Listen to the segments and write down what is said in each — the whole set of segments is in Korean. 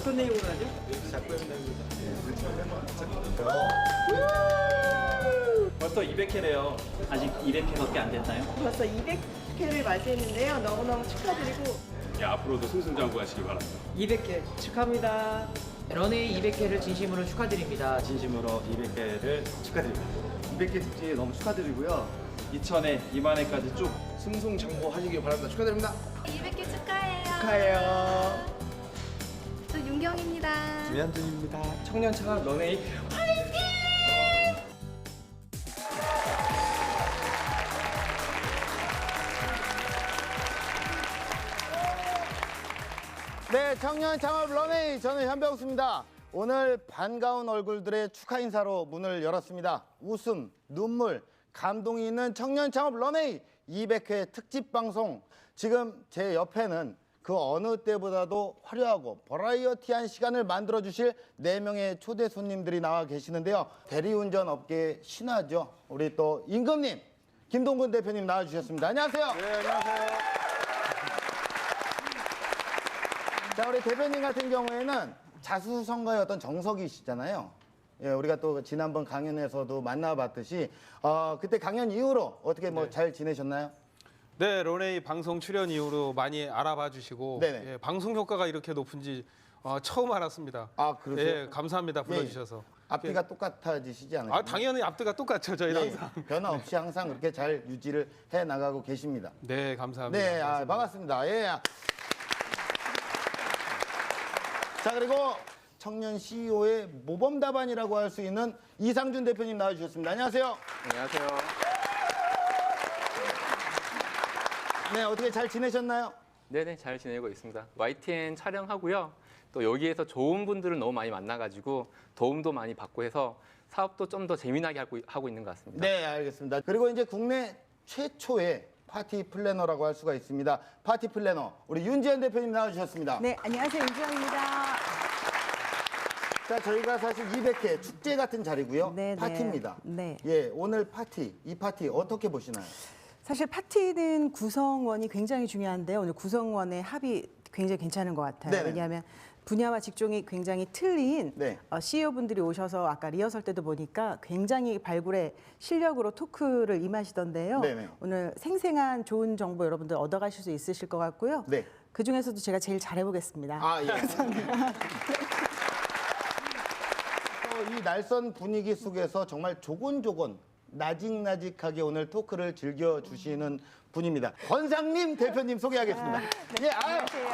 어떤 내용으로 하죠? 벌써 200회래요. 아직 200회밖에 안 됐나요? 벌써 200회를 맞이했는데요. 너무너무 축하드리고 예, 앞으로도 승승장구하시기 바랍니다. 200회 축하합니다. 런웨이 200회를 진심으로 축하드립니다. 진심으로 200회를 축하드립니다. 200회 특집 너무 축하드리고요. 2000회, 2만회까지 쭉 승승장구하시기 바랍니다. 축하드립니다. 200개 축하해요. 축하해요. 저 윤경입니다. 김현준입니다. 청년 창업 런웨이 네, 청년 창업 런웨이 저는 현병수입니다. 오늘 반가운 얼굴들의 축하 인사로 문을 열었습니다. 웃음, 눈물, 감동이 있는 청년 창업 런웨이 200회 특집 방송. 지금 제 옆에는 그 어느 때보다도 화려하고 버라이어티한 시간을 만들어 주실 4명의 초대 손님들이 나와 계시는데요. 대리운전 업계의 신화죠. 우리 또 임금님, 김동근 대표님 나와 주셨습니다. 안녕하세요. 네, 안녕하세요. 자, 우리 대표님 같은 경우에는 자수성가의 어떤 정석이시잖아요. 예, 우리가 또 지난번 강연에서도 만나봤듯이 그때 강연 이후로 어떻게 뭐 잘 지내셨나요? 네, 런웨이 방송 출연 이후로 많이 알아봐 주시고 네네. 예, 방송 효과가 이렇게 높은지 처음 알았습니다. 아, 그러세요? 예, 감사합니다. 불러주셔서. 앞뒤가 똑같아지시지 않으세요? 당연히 앞뒤가 똑같죠, 저희는 항상. 변화 없이 항상 그렇게 잘 유지를 해 나가고 계십니다. 네, 감사합니다. 네, 반갑습니다. 예. 자, 그리고 청년 CEO의 모범 답안이라고 할 수 있는 이상준 대표님 나와주셨습니다. 안녕하세요. 안녕하세요. 네, 어떻게 잘 지내셨나요? 네네, 잘 지내고 있습니다. YTN 촬영하고요. 또 여기에서 좋은 분들을 너무 많이 만나가지고 도움도 많이 받고 해서 사업도 좀 더 재미나게 하고 있는 것 같습니다. 네, 알겠습니다. 그리고 이제 국내 최초의 파티 플래너라고 할 수가 있습니다. 파티 플래너 우리 윤지현 대표님 나와주셨습니다. 네, 안녕하세요. 윤지영입니다. 자, 저희가 사실 200회 축제 같은 자리고요. 네, 네. 파티입니다. 네. 예, 오늘 파티, 이 파티 어떻게 보시나요? 사실 파티는 구성원이 굉장히 중요한데요. 오늘 구성원의 합이 굉장히 괜찮은 것 같아요. 네네. 왜냐하면 분야와 직종이 굉장히 틀린 네. CEO분들이 오셔서 아까 리허설 때도 보니까 굉장히 발굴의 실력으로 토크를 임하시던데요. 네네. 오늘 생생한 좋은 정보 여러분들 얻어가실 수 있으실 것 같고요. 네. 그중에서도 제가 제일 잘해보겠습니다. 아, 예. 이 날선 분위기 속에서 정말 조곤조곤 나직나직하게 오늘 토크를 즐겨주시는 분입니다. 권상림 대표님 소개하겠습니다. 예, 안녕하세요.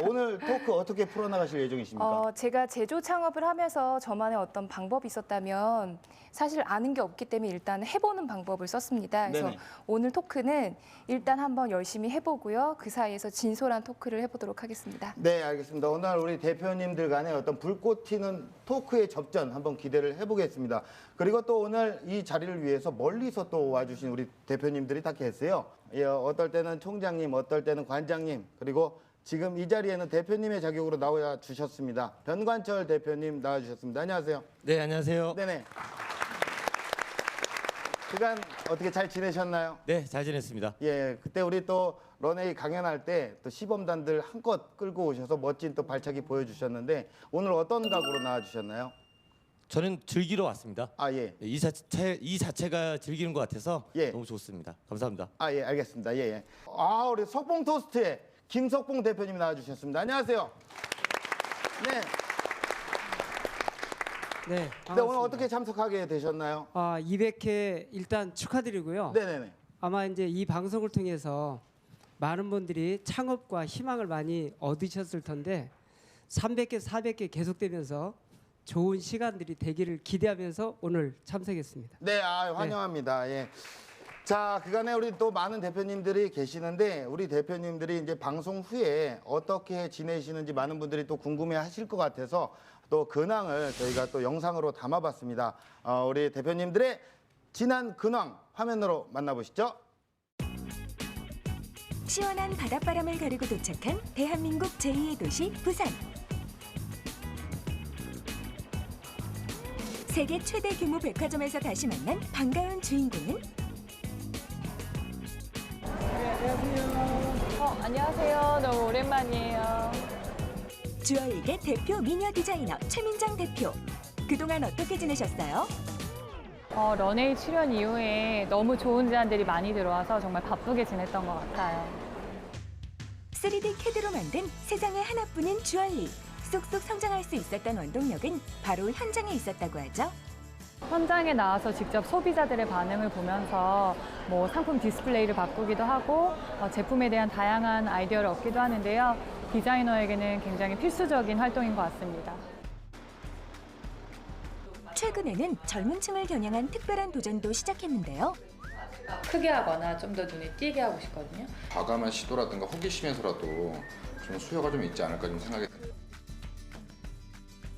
오늘 토크 어떻게 풀어나가실 예정이십니까? 제가 제조 창업을 하면서 저만의 어떤 방법이 있었다면 사실 아는 게 없기 때문에 일단 해보는 방법을 썼습니다. 그래서 네네. 오늘 토크는 일단 한번 열심히 해보고요. 그 사이에서 진솔한 토크를 해보도록 하겠습니다. 네, 알겠습니다. 오늘 우리 대표님들 간의 어떤 불꽃 튀는 토크의 접전 한번 기대를 해보겠습니다. 그리고 또 오늘 이 자리를 위해서 멀리서 또 와주신 우리 대표님들이 다 계세요. 예, 어떨 때는 총장님, 어떨 때는 관장님, 그리고 지금 이 자리에는 대표님의 자격으로 나와 주셨습니다. 변관철 대표님 나와 주셨습니다. 안녕하세요. 네, 안녕하세요. 네네. 그간 어떻게 잘 지내셨나요? 네, 잘 지냈습니다. 예, 그때 우리 또 런웨이 강연할 때 또 시범단들 한껏 끌고 오셔서 멋진 또 발차기 보여주셨는데 오늘 어떤 각오로 나와주셨나요? 저는 즐기러 왔습니다. 아, 예. 이 자체가 즐기는 것 같아서 예. 너무 좋습니다. 감사합니다. 아, 예, 알겠습니다. 예, 예. 아, 우리 석봉 토스트의 김석봉 대표님이 나와주셨습니다. 안녕하세요. 네. 네, 네, 반갑습니다. 오늘 어떻게 참석하게 되셨나요? 200회 일단 축하드리고요. 네네네. 아마 이제 이 방송을 통해서 많은 분들이 창업과 희망을 많이 얻으셨을 텐데 300회, 400회 계속되면서 좋은 시간들이 되기를 기대하면서 오늘 참석했습니다. 네, 환영합니다. 예. 자, 그간에 우리 또 많은 대표님들이 계시는데 우리 대표님들이 이제 방송 후에 어떻게 지내시는지 많은 분들이 또 궁금해하실 것 같아서 또 근황을 저희가 또 영상으로 담아봤습니다. 우리 대표님들의 지난 근황 화면으로 만나보시죠. 시원한 바닷바람을 가르고 도착한 대한민국 제2의 도시 부산. 세계 최대 규모 백화점에서 다시 만난 반가운 주인공은 안녕하세요. 너무 오랜만이에요. 주얼리계 대표 미녀 디자이너 최민정 대표. 그동안 어떻게 지내셨어요? 런웨이 출연 이후에 너무 좋은 제안들이 많이 들어와서 정말 바쁘게 지냈던 것 같아요. 3D CAD로 만든 세상에 하나뿐인 주얼리. 쏙쏙 성장할 수 있었던 원동력은 바로 현장에 있었다고 하죠. 현장에 나와서 직접 소비자들의 반응을 보면서 뭐 상품 디스플레이를 바꾸기도 하고 제품에 대한 다양한 아이디어를 얻기도 하는데요. 디자이너에게는 굉장히 필수적인 활동인 것 같습니다. 최근에는 젊은 층을 겨냥한 특별한 도전도 시작했는데요. 크게 하거나 좀 더 눈에 띄게 하고 싶거든요. 과감한 시도라든가 호기심에서라도 좀 수요가 좀 있지 않을까 좀 생각이 듭니다.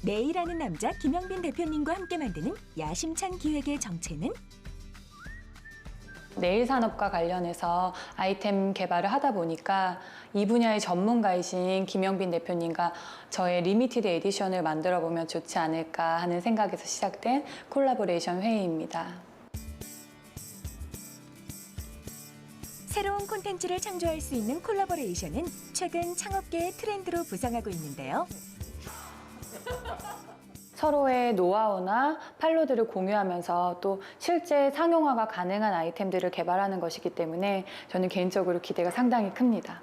내일하는 남자 김영빈 대표님과 함께 만드는 야심찬 기획의 정체는? 네일 산업과 관련해서 아이템 개발을 하다 보니까 이 분야의 전문가이신 김영빈 대표님과 저의 리미티드 에디션을 만들어 보면 좋지 않을까 하는 생각에서 시작된 콜라보레이션 회의입니다. 새로운 콘텐츠를 창조할 수 있는 콜라보레이션은 최근 창업계의 트렌드로 부상하고 있는데요. 서로의 노하우나 판로들을 공유하면서 또 실제 상용화가 가능한 아이템들을 개발하는 것이기 때문에 저는 개인적으로 기대가 상당히 큽니다.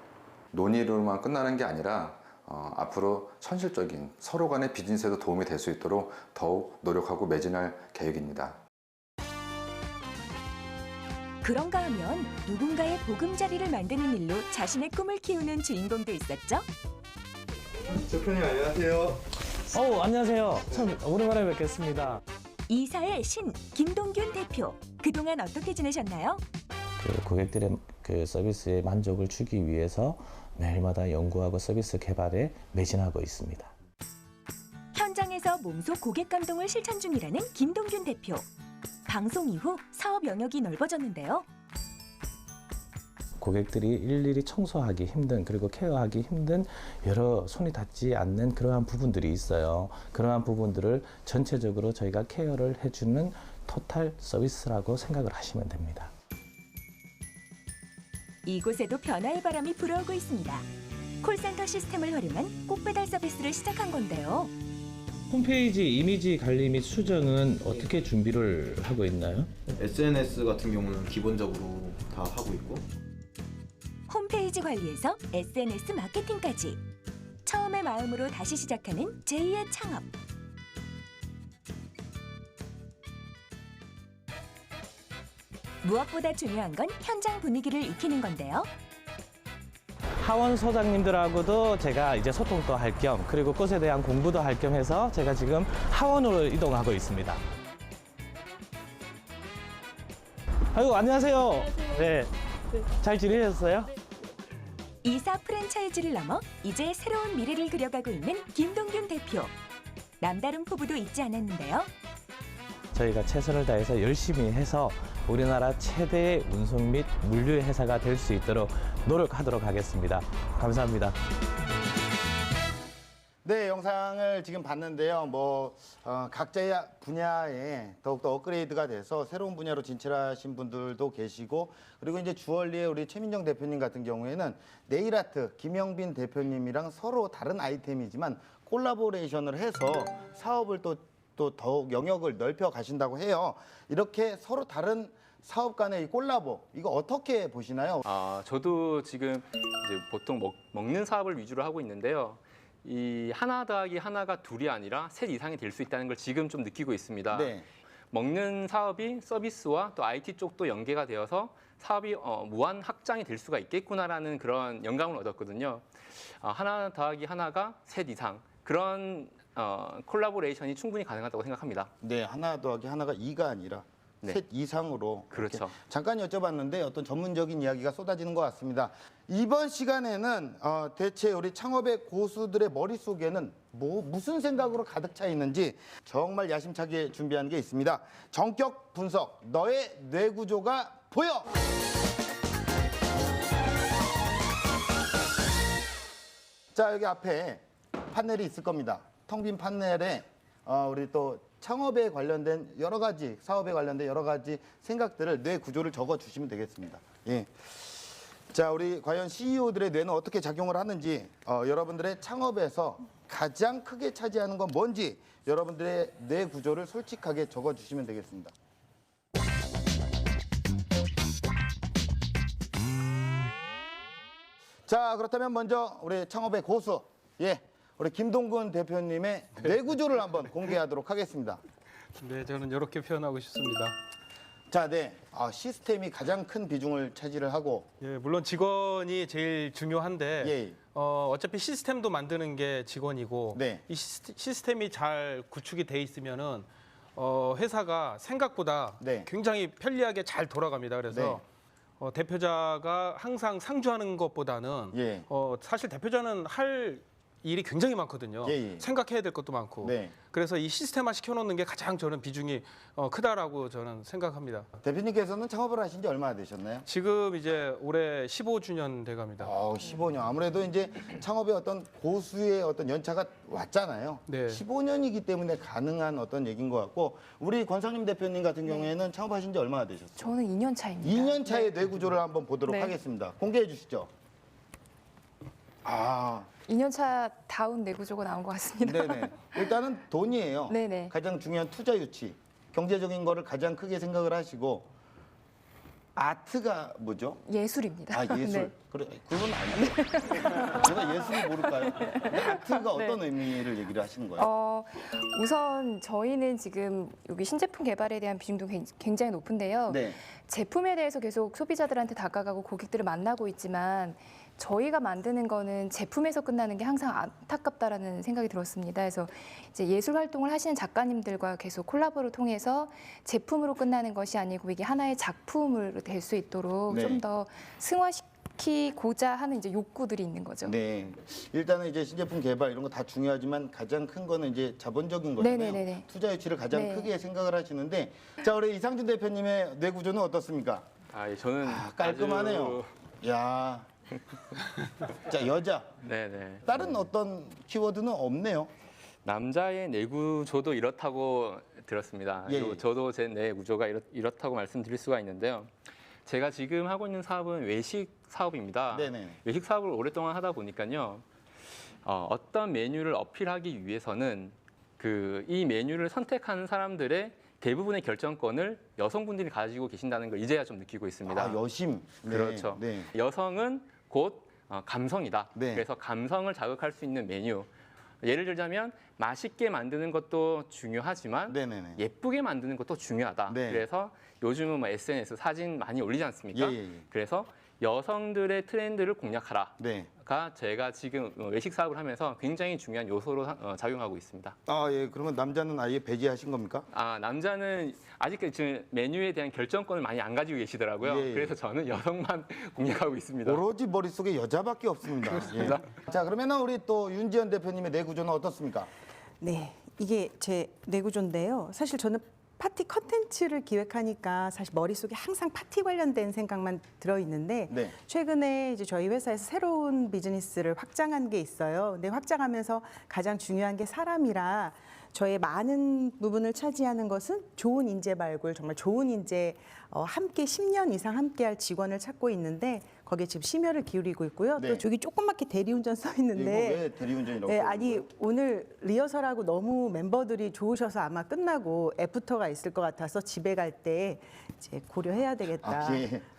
논의로만 끝나는 게 아니라 앞으로 현실적인 서로 간의 비즈니스에도 도움이 될 수 있도록 더욱 노력하고 매진할 계획입니다. 그런가 하면 누군가의 보금자리를 만드는 일로 자신의 꿈을 키우는 주인공도 있었죠. 대표님 안녕하세요. 안녕하세요. 참 오랜만에 뵙겠습니다. 이사의 신 김동균 대표. 그동안 어떻게 지내셨나요? 고객들의 서비스의 만족을 주기 위해서 매일마다 연구하고 서비스 개발에 매진하고 있습니다. 현장에서 몸소 고객 감동을 실천 중이라는 김동균 대표. 방송 이후 사업 영역이 넓어졌는데요. 고객들이 일일이 청소하기 힘든 그리고 케어하기 힘든 여러 손이 닿지 않는 그러한 부분들이 있어요. 그러한 부분들을 전체적으로 저희가 케어를 해주는 토탈 서비스라고 생각을 하시면 됩니다. 이곳에도 변화의 바람이 불어오고 있습니다. 콜센터 시스템을 활용한 꽃배달 서비스를 시작한 건데요. 홈페이지 이미지 관리 및 수정은 어떻게 준비를 하고 있나요? SNS 같은 경우는 기본적으로 다 하고 있고 홈페이지 관리에서 SNS 마케팅까지 처음의 마음으로 다시 시작하는 제2의 창업. 무엇보다 중요한 건 현장 분위기를 익히는 건데요. 하원 소장님들하고도 제가 이제 소통도 할 겸 그리고 꽃에 대한 공부도 할 겸 해서 제가 지금 하원으로 이동하고 있습니다. 아이고 안녕하세요. 네. 잘 지내셨어요? 이사 프랜차이즈를 넘어 이제 새로운 미래를 그려가고 있는 김동균 대표. 남다른 포부도 잊지 않았는데요. 저희가 최선을 다해서 열심히 해서 우리나라 최대의 운송 및 물류 회사가 될 수 있도록 노력하도록 하겠습니다. 감사합니다. 네, 영상을 지금 봤는데요. 각자의 분야에 더욱더 업그레이드가 돼서 새로운 분야로 진출하신 분들도 계시고, 그리고 이제 주얼리의 우리 최민정 대표님 같은 경우에는 네일아트 김영빈 대표님이랑 서로 다른 아이템이지만 콜라보레이션을 해서 사업을 또 더욱 영역을 넓혀 가신다고 해요. 이렇게 서로 다른 사업 간의 이 콜라보, 이거 어떻게 보시나요? 저도 지금 이제 보통 먹는 사업을 위주로 하고 있는데요. 이 하나 더하기 하나가 둘이 아니라 셋 이상이 될 수 있다는 걸 지금 좀 느끼고 있습니다. 네. 먹는 사업이 서비스와 또 IT 쪽도 연계가 되어서 사업이 무한 확장이 될 수가 있겠구나라는 그런 영감을 얻었거든요. 하나 더하기 하나가 셋 이상 그런 콜라보레이션이 충분히 가능하다고 생각합니다. 네, 하나 더하기 하나가 2가 아니라 셋 이상으로. 그렇죠. 잠깐 여쭤봤는데 어떤 전문적인 이야기가 쏟아지는 것 같습니다. 이번 시간에는 대체 우리 창업의 고수들의 머릿속에는 무슨 생각으로 가득 차 있는지 정말 야심차게 준비한 게 있습니다. 전격 분석, 너의 뇌구조가 보여! 자, 여기 앞에 판넬이 있을 겁니다. 텅 빈 판넬에 우리 또 창업에 관련된 여러 가지, 사업에 관련된 여러 가지 생각들을 뇌 구조를 적어 주시면 되겠습니다. 예. 자, 우리 과연 CEO들의 뇌는 어떻게 작용을 하는지 여러분들의 창업에서 가장 크게 차지하는 건 뭔지 여러분들의 뇌 구조를 솔직하게 적어주시면 되겠습니다. 자, 그렇다면 먼저 우리 창업의 고수, 우리 김동근 대표님의 뇌 구조를 한번 공개하도록 하겠습니다. 네, 저는 이렇게 표현하고 싶습니다. 자, 시스템이 가장 큰 비중을 차지를 하고, 예, 물론 직원이 제일 중요한데 예. 어차피 시스템도 만드는 게 직원이고 네. 이 시스템이 잘 구축이 돼 있으면은 회사가 생각보다 굉장히 편리하게 잘 돌아갑니다. 그래서 대표자가 항상 상주하는 것보다는 사실 대표자는 할 일이 굉장히 많거든요. 생각해야 될 것도 많고. 그래서 이 시스템화 시켜놓는 게 가장 저는 비중이 크다라고 저는 생각합니다. 대표님께서는 창업을 하신 지 얼마나 되셨나요? 지금 이제 올해 15주년 돼갑니다. 15년. 아무래도 이제 창업의 어떤 고수의 어떤 연차가 왔잖아요. 15년이기 때문에 가능한 어떤 얘기인 것 같고, 우리 권성림 대표님 같은 경우에는 창업하신 지 얼마나 되셨어요? 저는 2년 차입니다. 2년 차의 뇌 구조를 한번 보도록 하겠습니다. 공개해 주시죠. 2년 차 다운 내구조가 나온 것 같습니다. 네네. 일단은 돈이에요. 네네. 가장 중요한 투자 유치. 경제적인 거를 가장 크게 생각을 하시고, 아트가 뭐죠? 예술입니다. 예술. 네. 그래, 그건 아니죠. 제가 예술을 모를까요? 아트가 어떤 의미를 얘기를 하시는 거예요? 우선 저희는 지금 여기 신제품 개발에 대한 비중도 굉장히 높은데요. 제품에 대해서 계속 소비자들한테 다가가고 고객들을 만나고 있지만 저희가 만드는 거는 제품에서 끝나는 게 항상 안타깝다라는 생각이 들었습니다. 그래서 이제 예술 활동을 하시는 작가님들과 계속 콜라보를 통해서 제품으로 끝나는 것이 아니고 이게 하나의 작품으로 될 수 있도록 좀 더 승화시키고자 하는 이제 욕구들이 있는 거죠. 네. 일단은 이제 신제품 개발 이런 거 다 중요하지만 가장 큰 거는 이제 자본적인 거잖아요. 네네네네. 투자 유치를 가장 크게 생각을 하시는데, 자, 우리 이상준 대표님의 뇌 구조는 어떻습니까? 저는 깔끔하네요. 야. 자, 여자. 네네. 다른 어떤 키워드는 없네요. 남자의 내구조도 이렇다고 들었습니다. 그리고 저도 제 내구조가 이렇다고 말씀드릴 수가 있는데요. 제가 지금 하고 있는 사업은 외식 사업입니다. 외식 사업을 오랫동안 하다 보니까요. 어떤 메뉴를 어필하기 위해서는 이 메뉴를 선택하는 사람들의 대부분의 결정권을 여성분들이 가지고 계신다는 걸 이제야 좀 느끼고 있습니다. 여심. 그렇죠. 여성은 곧 감성이다. 그래서 감성을 자극할 수 있는 메뉴. 예를 들자면 맛있게 만드는 것도 중요하지만 예쁘게 만드는 것도 중요하다. 그래서 요즘은 뭐 SNS 사진 많이 올리지 않습니까? 그래서 여성들의 트렌드를 공략하라가 제가 지금 외식 사업을 하면서 굉장히 중요한 요소로 작용하고 있습니다. 그러면 남자는 아예 배제하신 겁니까? 남자는 아직 지금 메뉴에 대한 결정권을 많이 안 가지고 계시더라고요. 그래서 저는 여성만 공략하고 있습니다. 오로지 머릿속에 여자밖에 없습니다. 그렇습니다. 자, 그러면 우리 또 윤지연 대표님의 뇌 구조는 어떻습니까? 네, 이게 제 뇌구조인데요. 사실 저는 파티 컨텐츠를 기획하니까 사실 머릿속에 항상 파티 관련된 생각만 들어있는데 최근에 이제 저희 회사에서 새로운 비즈니스를 확장한 게 있어요. 근데 확장하면서 가장 중요한 게 사람이라 저의 많은 부분을 차지하는 것은 좋은 인재 발굴, 정말 좋은 인재, 함께 10년 이상 함께할 직원을 찾고 있는데 거기에 지금 심혈을 기울이고 있고요. 또 저기 조그맣게 대리운전 써 있는데 이거 왜 대리운전이라고 써있는 아니 거예요? 오늘 리허설하고 너무 멤버들이 좋으셔서 아마 끝나고 애프터가 있을 것 같아서 집에 갈 때 이제 고려해야 되겠다.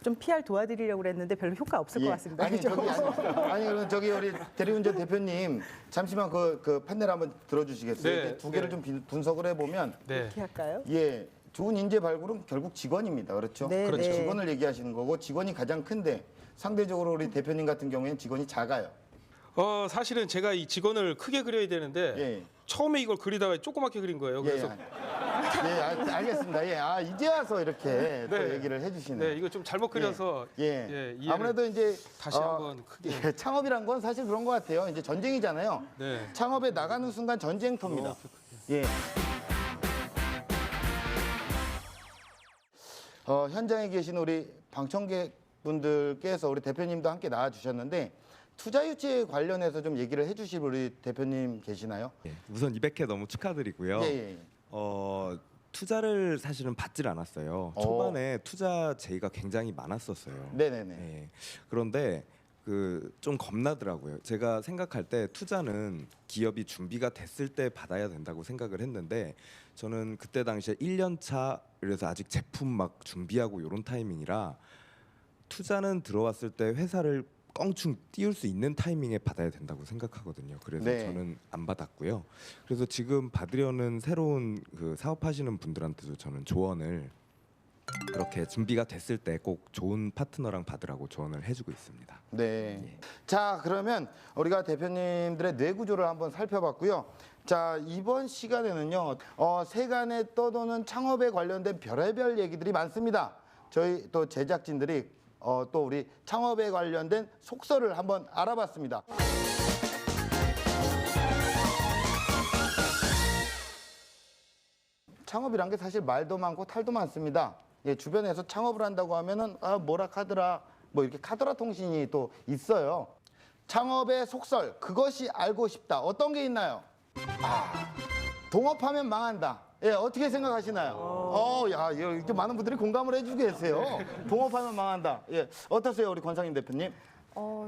좀 PR 도와드리려고 그랬는데 별로 효과 없을 것 같습니다. 아니, 그럼 저기 우리 대리운전 대표님 잠시만 그 판넬 한번 들어주시겠어요? 이렇게 두 개를 좀 분석을 해보면 어떻게 할까요? 좋은 인재 발굴은 결국 직원입니다. 그렇죠? 그렇죠. 직원을 얘기하시는 거고 직원이 가장 큰데 상대적으로 우리 대표님 같은 경우에는 직원이 작아요. 사실은 제가 이 직원을 크게 그려야 되는데 처음에 이걸 그리다가 조그맣게 그린 거예요. 그래서 알겠습니다. 이제 와서 이렇게 또 얘기를 해주시네요. 이거 좀 잘못 그려서 아무래도 이제 다시 한번 크게 창업이란 건 사실 그런 것 같아요. 이제 전쟁이잖아요. 창업에 나가는 순간 전쟁터입니다. 현장에 계신 우리 방청객분들께서 우리 대표님도 함께 나와주셨는데 투자 유치에 관련해서 좀 얘기를 해주실 우리 대표님 계시나요? 우선 200회 너무 축하드리고요. 투자를 사실은 받질 않았어요. 초반에 투자 제의가 굉장히 많았었어요. 네네네. 그런데 좀 겁나더라고요. 제가 생각할 때 투자는 기업이 준비가 됐을 때 받아야 된다고 생각을 했는데 저는 그때 당시에 1년 차 그래서 아직 제품 막 준비하고 이런 타이밍이라 투자는 들어왔을 때 회사를 껑충 띄울 수 있는 타이밍에 받아야 된다고 생각하거든요. 그래서 네. 저는 안 받았고요. 그래서 지금 받으려는 새로운 그 사업하시는 분들한테도 저는 조언을 그렇게 준비가 됐을 때 꼭 좋은 파트너랑 받으라고 조언을 해주고 있습니다. 네. 자, 그러면 우리가 대표님들의 뇌 구조를 한번 살펴봤고요. 자, 이번 시간에는요, 세간에 떠도는 창업에 관련된 별의별 얘기들이 많습니다. 저희 또 제작진들이 또 우리 창업에 관련된 속설을 한번 알아봤습니다. 창업이란 게 사실 말도 많고 탈도 많습니다. 예, 주변에서 창업을 한다고 하면은 뭐라 카더라, 뭐 이렇게 카더라 통신이 또 있어요. 창업의 속설, 그것이 알고 싶다. 어떤 게 있나요? 동업하면 망한다. 예, 어떻게 생각하시나요? 야, 이렇게 많은 분들이 공감을 해주고 계세요. 동업하면 망한다. 예, 어떠세요, 우리 권상임 대표님?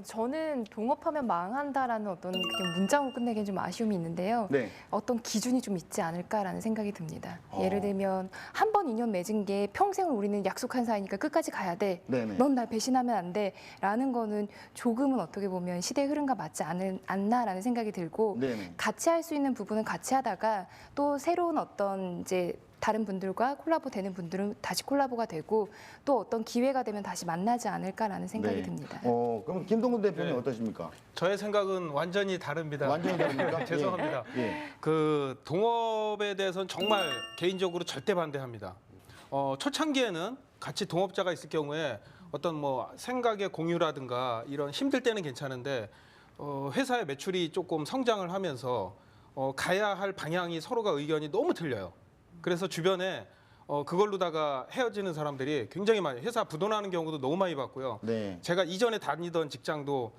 저는 동업하면 망한다라는 어떤 그냥 문장으로 끝내기엔 좀 아쉬움이 있는데요. 네. 어떤 기준이 좀 있지 않을까라는 생각이 듭니다. 예를 들면 한 번 인연 맺은 게 평생을 우리는 약속한 사이니까 끝까지 가야 돼. 넌 날 배신하면 안 돼. 라는 거는 조금은 어떻게 보면 시대의 흐름과 맞지 않나라는 생각이 들고 네네. 같이 할 수 있는 부분은 같이 하다가 또 새로운 어떤 이제 다른 분들과 콜라보 되는 분들은 다시 콜라보가 되고 또 어떤 기회가 되면 다시 만나지 않을까라는 생각이 듭니다. 그럼 김동근 대표님 어떠십니까? 저의 생각은 완전히 다릅니다. 완전히 다릅니까? 죄송합니다. 그 동업에 대해서는 정말 개인적으로 절대 반대합니다. 초창기에는 같이 동업자가 있을 경우에 어떤 뭐 생각의 공유라든가 이런 힘들 때는 괜찮은데 회사의 매출이 조금 성장을 하면서 가야 할 방향이 서로가 의견이 너무 틀려요. 그래서 주변에 그걸로다가 헤어지는 사람들이 굉장히 많이 회사 부도나는 경우도 너무 많이 봤고요. 네. 제가 이전에 다니던 직장도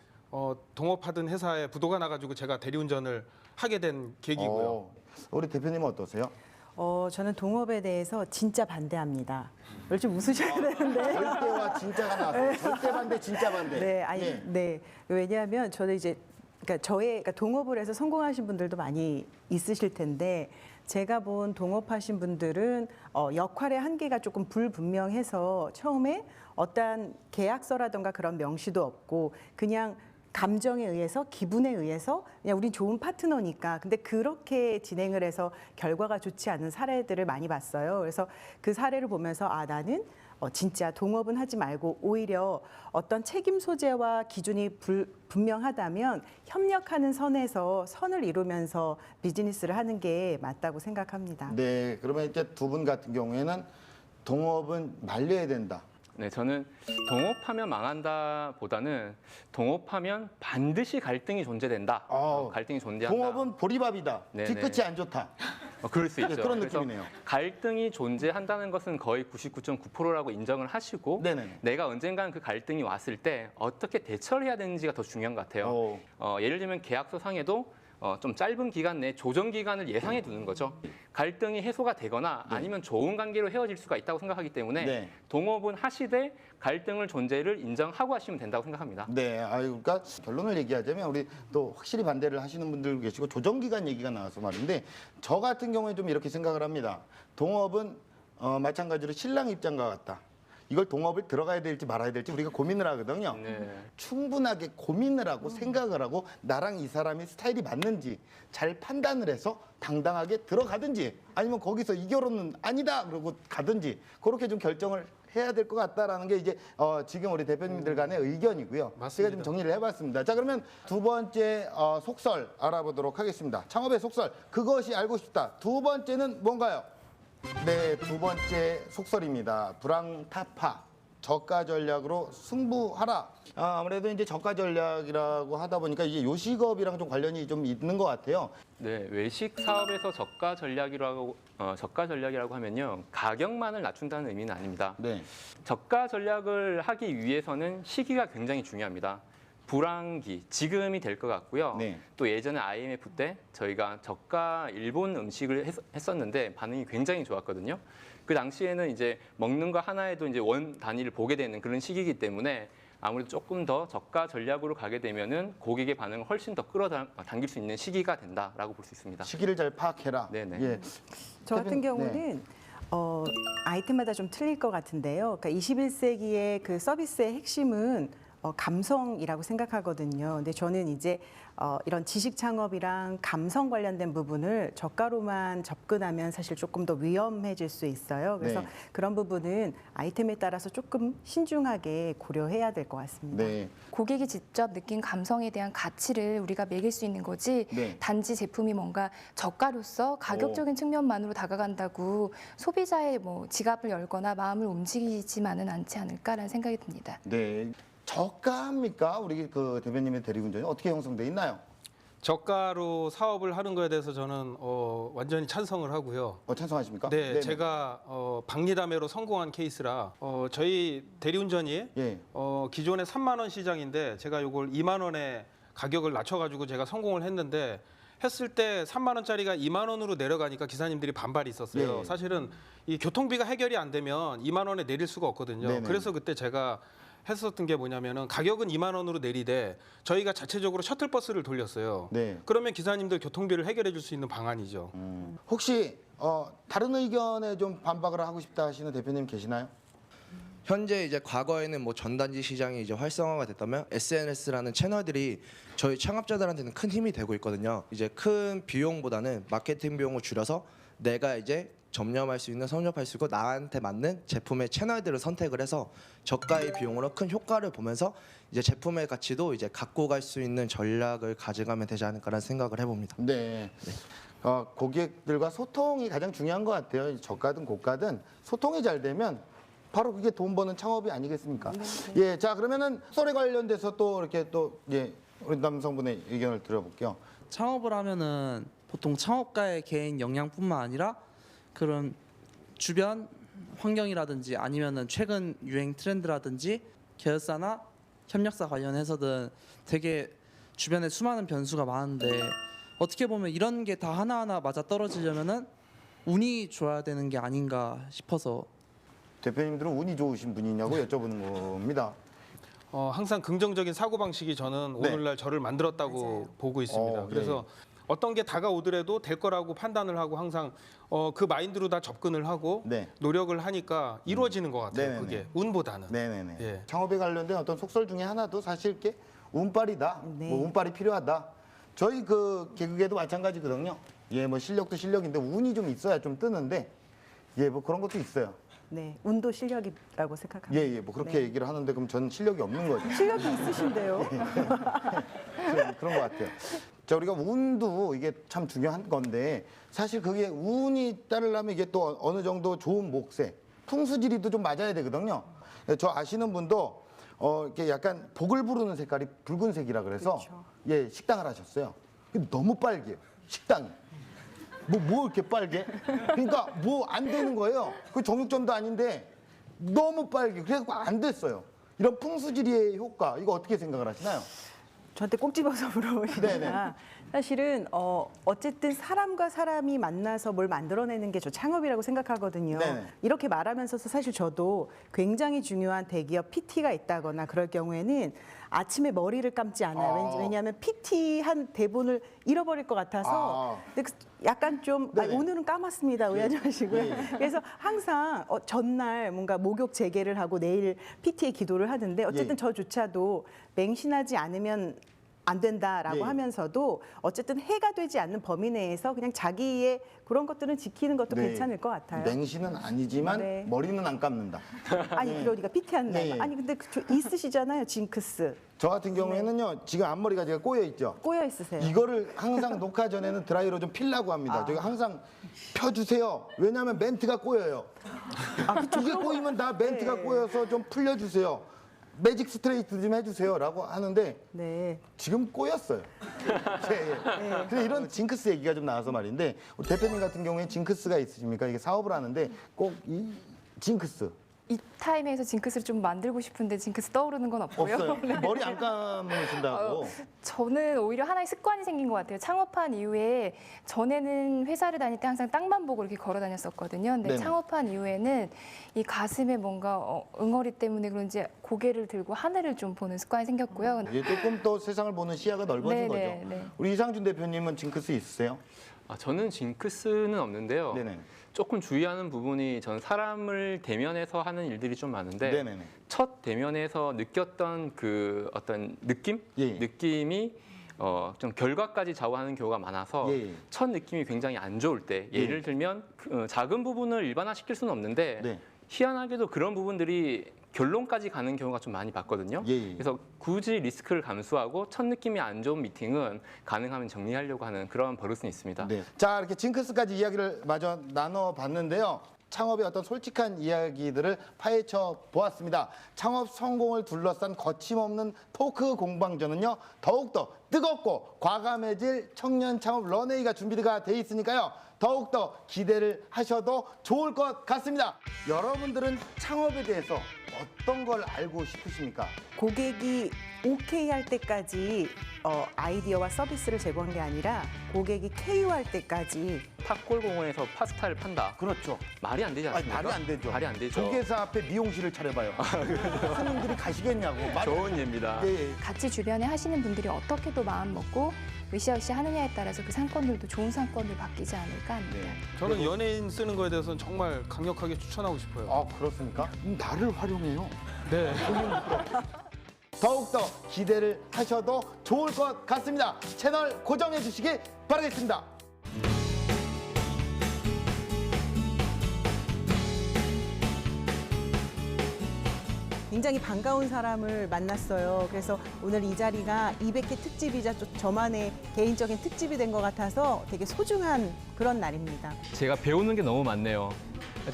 동업하던 회사에 부도가 나가지고 제가 대리운전을 하게 된 계기고요. 우리 대표님은 어떠세요? 저는 동업에 대해서 진짜 반대합니다. 좀 웃으셔야 되는데. 절대와 진짜가 나왔어요. 절대 반대, 진짜 반대. 네, 아니, 네. 왜냐하면 저는 이제 그러니까 동업을 해서 성공하신 분들도 많이 있으실 텐데 제가 본 동업하신 분들은 역할의 한계가 조금 불분명해서 처음에 어떠한 계약서라든가 그런 명시도 없고 그냥 감정에 의해서 기분에 의해서 그냥 우린 좋은 파트너니까 근데 그렇게 진행을 해서 결과가 좋지 않은 사례들을 많이 봤어요. 그래서 그 사례를 보면서 나는 진짜 동업은 하지 말고 오히려 어떤 책임 소재와 기준이 분명하다면 협력하는 선에서 선을 이루면서 비즈니스를 하는 게 맞다고 생각합니다. 네, 그러면 이제 두 분 같은 경우에는 동업은 말려야 된다. 네, 저는 동업하면 망한다보다는 동업하면 반드시 갈등이 존재된다. 갈등이 존재한다. 동업은 보리밥이다. 네네. 뒤끝이 안 좋다. 그럴 수 있죠. 그런 그래서 느낌이네요. 갈등이 존재한다는 것은 거의 99.9%라고 인정을 하시고 내가 언젠간 그 갈등이 왔을 때 어떻게 대처를 해야 되는지가 더 중요한 것 같아요. 예를 들면 계약서 상에도 좀 짧은 기간 내에 조정 기간을 예상해 두는 거죠. 갈등이 해소가 되거나 아니면 좋은 관계로 헤어질 수가 있다고 생각하기 때문에 동업은 하시되 갈등을 존재를 인정하고 하시면 된다고 생각합니다. 네, 그러니까 결론을 얘기하자면 우리 또 확실히 반대를 하시는 분들 계시고 조정 기간 얘기가 나와서 말인데 저 같은 경우에 좀 이렇게 생각을 합니다. 동업은 마찬가지로 신랑 입장과 같다. 이걸 동업을 들어가야 될지 말아야 될지 우리가 고민을 하거든요. 충분하게 고민을 하고 생각을 하고 나랑 이 사람이 스타일이 맞는지 잘 판단을 해서 당당하게 들어가든지 아니면 거기서 이 결혼은 아니다 그러고 가든지 그렇게 좀 결정을 해야 될 것 같다라는 게 이제 지금 우리 대표님들 간의 의견이고요. 제가 좀 정리를 해봤습니다. 자, 그러면 두 번째 속설 알아보도록 하겠습니다. 창업의 속설, 그것이 알고 싶다. 두 번째는 뭔가요? 네, 두 번째 속설입니다. 불황타파, 저가 전략으로 승부하라. 아무래도 이제 저가 전략이라고 하다 보니까 이게 요식업이랑 좀 관련이 좀 있는 것 같아요. 네, 외식 사업에서 저가 전략이라고 하면요, 가격만을 낮춘다는 의미는 아닙니다. 저가 전략을 하기 위해서는 시기가 굉장히 중요합니다. 불황기, 지금이 될 것 같고요. 또 예전에 IMF 때 저희가 저가 일본 음식을 했었는데 반응이 굉장히 좋았거든요. 그 당시에는 이제 먹는 거 하나에도 이제 원 단위를 보게 되는 그런 시기이기 때문에 아무래도 조금 더 저가 전략으로 가게 되면은 고객의 반응을 훨씬 더 끌어당길 수 있는 시기가 된다라고 볼 수 있습니다. 시기를 잘 파악해라. 네네. 예. 저 같은 경우는 아이템마다 좀 틀릴 것 같은데요. 그러니까 21세기의 그 서비스의 핵심은 감성이라고 생각하거든요. 근데 저는 이제 이런 지식 창업이랑 감성 관련된 부분을 저가로만 접근하면 사실 조금 더 위험해질 수 있어요. 그래서 네. 그런 부분은 아이템에 따라서 조금 신중하게 고려해야 될 것 같습니다. 네. 고객이 직접 느낀 감성에 대한 가치를 우리가 매길 수 있는 거지 네. 단지 제품이 뭔가 저가로서 가격적인 측면만으로 다가간다고 소비자의 뭐 지갑을 열거나 마음을 움직이지만은 않지 않을까라는 생각이 듭니다. 네. 저가입니까? 우리 그 대표님의 대리운전이 어떻게 형성돼 있나요? 저가로 사업을 하는 거에 대해서 저는 완전히 찬성을 하고요. 찬성하십니까? 네, 네네. 제가 박리담회로 성공한 케이스라 저희 대리운전이 기존에 3만 원 시장인데 제가 이걸 2만 원에 가격을 낮춰가지고 제가 성공을 했는데 했을 때 3만 원짜리가 2만 원으로 내려가니까 기사님들이 반발이 있었어요. 예. 사실은 이 교통비가 해결이 안 되면 2만 원에 내릴 수가 없거든요. 네네. 그래서 그때 제가 했었던 게 뭐냐면은 가격은 2만 원으로 내리되 저희가 자체적으로 셔틀버스를 돌렸어요. 네. 그러면 기사님들 교통비를 해결해 줄 수 있는 방안이죠. 혹시 다른 의견에 좀 반박을 하고 싶다 하시는 대표님 계시나요? 현재 이제 과거에는 뭐 전단지 시장이 이제 활성화가 됐다면 SNS라는 채널들이 저희 창업자들한테는 큰 힘이 되고 있거든요. 이제 큰 비용보다는 마케팅 비용을 줄여서 내가 이제 점령할 수 있는 섭렵할 수 있고 나한테 맞는 제품의 채널들을 선택을 해서 저가의 비용으로 큰 효과를 보면서 이제 제품의 가치도 이제 갖고 갈 수 있는 전략을 가져가면 되지 않을까라는 생각을 해봅니다. 네. 고객들과 소통이 가장 중요한 것 같아요. 저가든 고가든 소통이 잘 되면 바로 그게 돈 버는 창업이 아니겠습니까? 예, 자 그러면은 소설에 관련돼서 또 이렇게 우리 남성분의 의견을 들어볼게요. 창업을 하면은 보통 창업가의 개인 역량뿐만 아니라 그런 주변 환경이라든지 아니면은 최근 유행 트렌드라든지 계열사나 협력사 관련해서든 되게 주변에 수많은 변수가 많은데 어떻게 보면 이런 게 다 하나하나 맞아 떨어지려면은 운이 좋아야 되는 게 아닌가 싶어서. 대표님들은 운이 좋으신 분이냐고 여쭤보는 겁니다. 항상 긍정적인 사고방식이 저는 오늘날 저를 만들었다고 보고 있습니다. 그래서 어떤 게 다가오더라도 될 거라고 판단을 하고 항상 그 마인드로 다 접근을 하고 노력을 하니까 이루어지는 것 같아요. 네네네. 그게 운보다는. 네네네. 예. 창업에 관련된 어떤 속설 중에 하나도 사실 이렇게 운빨이다. 뭐 운빨이 필요하다. 저희 그 개그계도 마찬가지거든요. 예, 뭐 실력도 실력인데 운이 좀 있어야 좀 뜨는데 예, 뭐 그런 것도 있어요. 네, 운도 실력이라고 생각합니다. 예, 뭐 그렇게 얘기를 하는데 그럼 저는 실력이 없는 거죠. 실력이 있으신데요. 그런 것 같아요. 자, 우리가 운도 이게 참 중요한 건데 사실 그게 운이 따르려면 이게 또 어느 정도 좋은 목세, 풍수지리도 좀 맞아야 되거든요. 저 아시는 분도 이렇게 약간 복을 부르는 색깔이 붉은색이라 그래서 예, 식당을 하셨어요. 근데 너무 빨개요, 식당이. 뭐 이렇게 빨개? 그러니까 뭐 안 되는 거예요. 그 정육점도 아닌데 너무 빨개. 그래서 안 됐어요. 이런 풍수지리의 효과 이거 어떻게 생각을 하시나요? 저한테 꼭 집어서 물어보시니까 사실은 어쨌든 사람과 사람이 만나서 뭘 만들어내는 게 저 창업이라고 생각하거든요. 네네. 이렇게 말하면서 사실 저도 굉장히 중요한 대기업 PT가 있다거나 그럴 경우에는 아침에 머리를 감지 않아요. 왜냐하면 PT 한 대본을 잃어버릴 것 같아서 근데 약간 좀 오늘은 감았습니다. 오해하지 마시고요. 그래서 항상 전날 뭔가 목욕 재개를 하고 내일 PT에 기도를 하는데 어쨌든 저조차도 맹신하지 않으면 안 된다라고 하면서도 어쨌든 해가 되지 않는 범위 내에서 그냥 자기의 그런 것들은 지키는 것도 괜찮을 것 같아요. 맹신은 아니지만 머리는 안 감는다. 아니 그러니까 PT하는 날. 아니 근데 있으시잖아요, 징크스. 저 같은 경우에는요, 지금 앞머리가 제가 꼬여 있죠. 꼬여 있으세요. 이거를 항상 녹화 전에는 드라이로 좀 필라고 합니다. 저희 항상 펴주세요. 왜냐하면 멘트가 꼬여요. 이게 꼬이면 다 멘트가 꼬여서 좀 풀려주세요. 매직 스트레이트 좀 해주세요라고 하는데 지금 꼬였어요. 그래서 이런 징크스 얘기가 좀 나와서 말인데 우리 대표님 같은 경우에 징크스가 있으십니까? 이게 사업을 하는데 꼭 이 징크스 이 타임에서 징크스를 좀 만들고 싶은데 징크스 떠오르는 건 없고요. 없어요. 네. 머리 안 감으신다고. 저는 오히려 하나의 습관이 생긴 것 같아요. 창업한 이후에 전에는 회사를 다닐 때 항상 땅만 보고 이렇게 걸어 다녔었거든요. 근데 네네. 창업한 이후에는 이 가슴에 뭔가 응어리 때문에 그런지 고개를 들고 하늘을 좀 보는 습관이 생겼고요. 이제 조금 또 세상을 보는 시야가 넓어진 네네, 거죠. 네. 우리 이상준 대표님은 징크스 있으세요? 저는 징크스는 없는데요. 네네. 조금 주의하는 부분이 전 사람을 대면해서 하는 일들이 좀 많은데 네네네. 첫 대면에서 느꼈던 그 어떤 느낌? 느낌이 좀 결과까지 좌우하는 경우가 많아서 첫 느낌이 굉장히 안 좋을 때 예를 들면 작은 부분을 일반화시킬 수는 없는데 희한하게도 그런 부분들이 결론까지 가는 경우가 좀 많이 봤거든요. 그래서 굳이 리스크를 감수하고 첫 느낌이 안 좋은 미팅은 가능하면 정리하려고 하는 그런 버릇은 있습니다. 자, 이렇게 징크스까지 이야기를 마저 나눠봤는데요. 창업의 어떤 솔직한 이야기들을 파헤쳐 보았습니다. 창업 성공을 둘러싼 거침없는 토크 공방전은요, 더욱더 뜨겁고 과감해질 청년 창업 런웨이가 준비가 돼 있으니까요. 더욱더 기대를 하셔도 좋을 것 같습니다. 여러분들은 창업에 대해서 어떤 걸 알고 싶으십니까? 고객이 오케이 할 때까지 아이디어와 서비스를 제공한 게 아니라 고객이 KO할 때까지 탑골공원에서 파스타를 판다. 그렇죠. 말이 안 되지 않습니까? 말이 안 되죠. 말이 안 되죠. 조계사 앞에 미용실을 차려봐요. 손님들이 가시겠냐고. 좋은 예입니다. 같이 주변에 하시는 분들이 어떻게 또 마음 먹고 으쌰으쌰 하느냐에 따라서 그 상권들도 좋은 상권을 바뀌지 않을까 합니다. 저는 연예인 쓰는 거에 대해서는 정말 강력하게 추천하고 싶어요. 아, 그렇습니까? 나를 활용해요. 네. 더욱더 기대를 하셔도 좋을 것 같습니다. 채널 고정해 주시기 바라겠습니다. 굉장히 반가운 사람을 만났어요. 그래서 오늘 이 자리가 200회 특집이자 저만의 개인적인 특집이 된 것 같아서 되게 소중한 그런 날입니다. 제가 배우는 게 너무 많네요.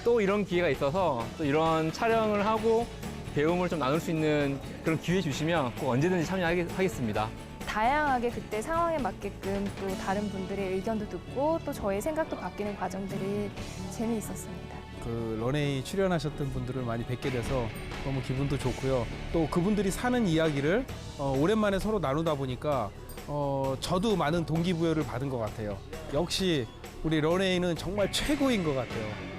또 이런 기회가 있어서 또 이런 촬영을 하고 배움을 좀 나눌 수 있는 그런 기회 주시면 꼭 언제든지 참여하겠습니다. 다양하게 그때 상황에 맞게끔 또 다른 분들의 의견도 듣고 또 저의 생각도 바뀌는 과정들이 재미있었습니다. 그 런웨이 출연하셨던 분들을 많이 뵙게 돼서 너무 기분도 좋고요. 또 그분들이 사는 이야기를 오랜만에 서로 나누다 보니까 저도 많은 동기부여를 받은 것 같아요. 역시 우리 런웨이는 정말 최고인 것 같아요.